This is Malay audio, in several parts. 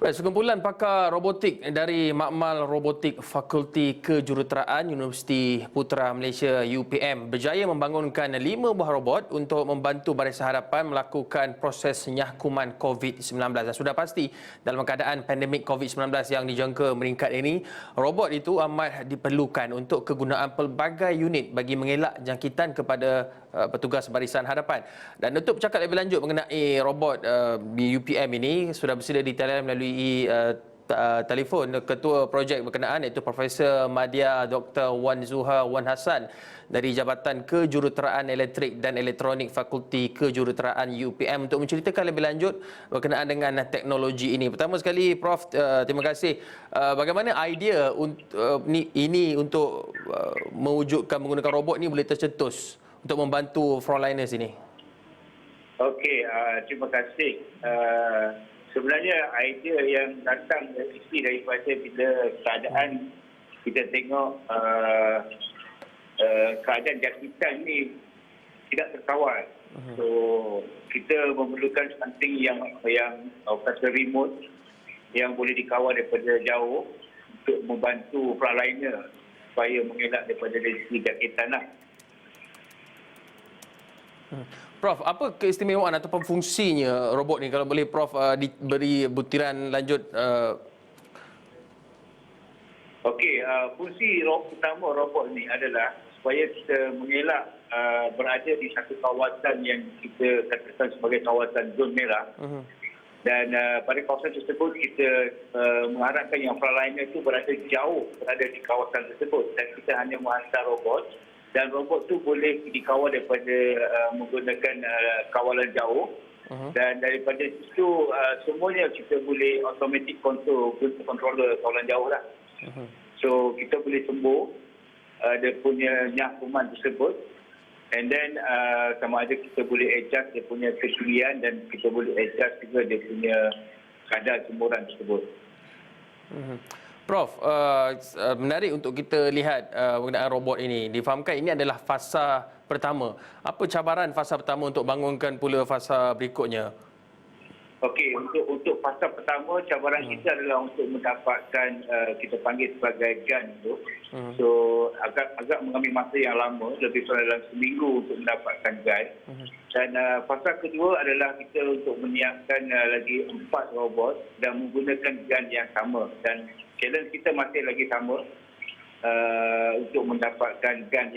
Baik, sekumpulan pakar robotik dari Makmal Robotik Fakulti Kejuruteraan Universiti Putra Malaysia UPM berjaya membangunkan 5 buah robot untuk membantu Barisan Harapan melakukan proses nyahkuman COVID-19. Dan sudah pasti dalam keadaan pandemik COVID-19 yang dijangka meningkat ini, robot itu amat diperlukan untuk kegunaan pelbagai unit bagi mengelak jangkitan kepada petugas Barisan Harapan. Dan untuk bercakap lebih lanjut mengenai robot di UPM ini, sudah bersedia di talian melalui telefon Ketua Projek berkenaan iaitu Profesor Madya Dr. Wan Zuha Wan Hassan dari Jabatan Kejuruteraan Elektrik dan Elektronik Fakulti Kejuruteraan UPM untuk menceritakan lebih lanjut berkenaan dengan teknologi ini. Pertama sekali, Prof, terima kasih. Bagaimana idea ini untuk mewujudkan menggunakan robot ini boleh tercetus untuk membantu frontliners ini? Okey, terima kasih. Sebenarnya idea yang datang isi daripada bila keadaan kita tengok keadaan jangkitan ni tidak terkawal. So kita memerlukan something yang kata remote yang boleh dikawal daripada jauh untuk membantu frontliner supaya mengelak daripada risiko jangkitan lah. Prof, apa keistimewaan ataupun fungsinya robot ni? Kalau boleh Prof diberi butiran lanjut. Okey, fungsi utama robot ni adalah supaya kita mengelak berada di satu kawasan yang kita katakan sebagai kawasan zon merah. Dan pada kawasan tersebut kita mengharapkan yang frontliner itu berada di kawasan tersebut dan kita hanya menghantar robot. Dan robot tu boleh dikawal daripada menggunakan kawalan jauh. Dan daripada situ semuanya kita boleh automatic controller kawalan jauh lah. So kita boleh sembuh dia punya nyahkuman tersebut. And then sama ada kita boleh adjust dia punya ketinggian dan kita boleh adjust juga dia punya kadar jemuran tersebut. Prof, menarik untuk kita lihat penggunaan robot ini. Difahamkan ini adalah fasa pertama. Apa cabaran fasa pertama untuk bangunkan pula fasa berikutnya? Okey, untuk fasa pertama cabaran kita adalah untuk mendapatkan kita panggil sebagai gun tu. So agak mengambil masa yang lama, lebih kurang dalam seminggu untuk mendapatkan gun. Dan fasa kedua adalah kita untuk menyiapkan lagi 4 robot dan menggunakan gun yang sama. Dan challenge kita masih lagi sama untuk mendapatkan gun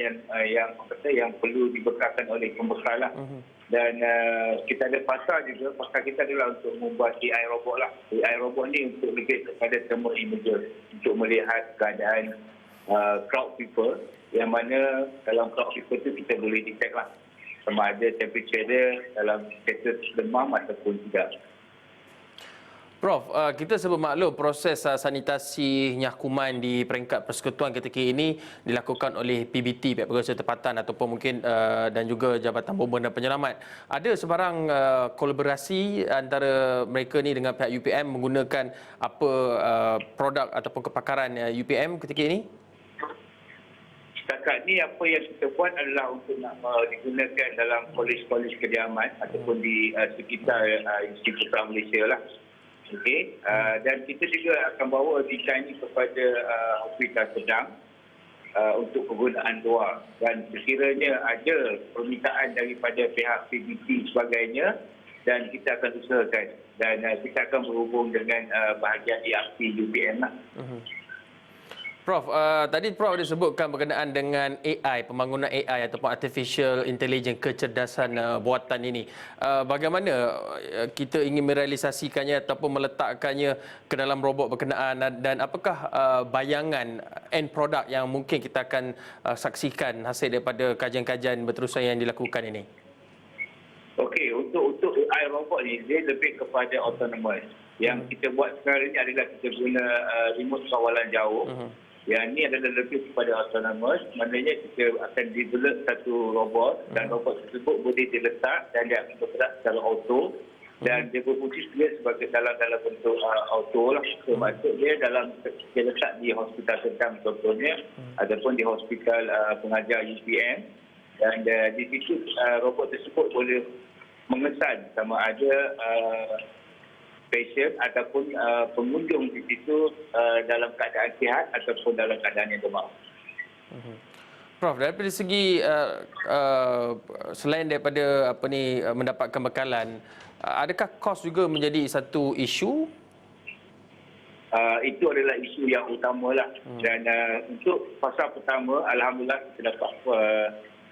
yang perlu dibekalkan oleh pembekal lah. Dan kita ada fasa juga, fasa kita adalah untuk membuat AI robot lah. AI robot ni untuk lebih kepada thermal imager untuk melihat keadaan crowd people, yang mana dalam crowd people tu kita boleh detect lah sama ada temperature dia dalam status demam ataupun tidak. Prof, kita sebut maklum proses sanitasi nyahkuman di peringkat persekutuan ketika ini dilakukan oleh PBT, Pihak Berkuasa Tempatan ataupun mungkin dan juga Jabatan Bomba dan Penyelamat. Ada sebarang kolaborasi antara mereka ni dengan pihak UPM menggunakan apa produk ataupun kepakaran UPM ketika ini? Setakat ni apa yang kita buat adalah untuk nak digunakan dalam kolej-kolej kediaman ataupun di sekitar Universiti Putra Malaysia lah. Okey, dan kita juga akan bawa desain ini kepada Hospital Sedang untuk penggunaan luar. Dan sekiranya ada permintaan daripada pihak PBT sebagainya, dan kita akan usahakan. Dan kita akan berhubung dengan bahagian ERP UPM lah. Prof, tadi Prof ada sebutkan berkenaan dengan AI, pembangunan AI ataupun Artificial Intelligence, kecerdasan buatan ini. Bagaimana kita ingin merealisasikannya ataupun meletakkannya ke dalam robot berkenaan, dan apakah bayangan end product yang mungkin kita akan saksikan hasil daripada kajian-kajian berterusan yang dilakukan ini? Okey, untuk AI robot ni dia lebih kepada autonomous. Yang kita buat sekarang ini adalah kita guna remote kawalan jauh. Yang ini adalah lebih kepada autonomous, maknanya kita akan develop satu robot dan robot tersebut boleh diletak dan dia akan bergerak secara auto dan dia berfungsi sebagai dalam bentuk auto lah. So, maksud dia dia letak di Hospital Sedang contohnya ataupun di Hospital Pengajar UPM, dan di situ robot tersebut boleh mengesan sama ada patient ataupun pengunjung di situ dalam keadaan sihat ataupun dalam keadaan yang demam. Prof, daripada segi selain daripada mendapatkan bekalan, adakah kos juga menjadi satu isu? Itu adalah isu yang utamalah. Dan untuk fasa pertama, alhamdulillah kita dapat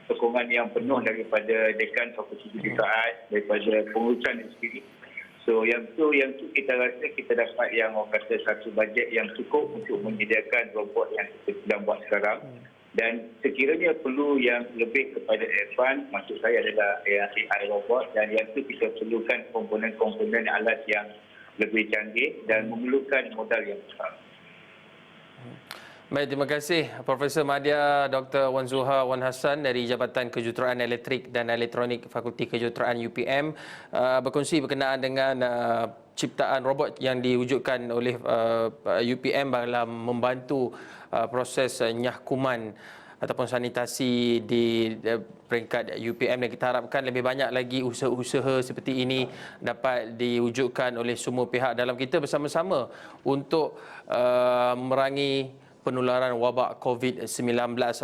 sokongan yang penuh daripada Dekan Fakulti Kejuruteraan, daripada pengurusan itu sendiri. So yang tu kita rasa kita dapat yang orang kata satu bajet yang cukup untuk menyediakan robot yang kita sedang buat sekarang. Dan sekiranya perlu yang lebih kepada advance, maksud saya adalah AI robot, dan yang itu kita perlukan komponen-komponen alat yang lebih canggih dan memerlukan modal yang besar. Baik, terima kasih Profesor Madya Dr. Wan Zuha Wan Hassan dari Jabatan Kejuruteraan Elektrik dan Elektronik Fakulti Kejuruteraan UPM berkongsi berkenaan dengan ciptaan robot yang diwujudkan oleh UPM dalam membantu proses nyah kuman ataupun sanitasi di peringkat UPM, dan kita harapkan lebih banyak lagi usaha-usaha seperti ini dapat diwujudkan oleh semua pihak dalam kita bersama-sama untuk memerangi penularan wabak COVID-19.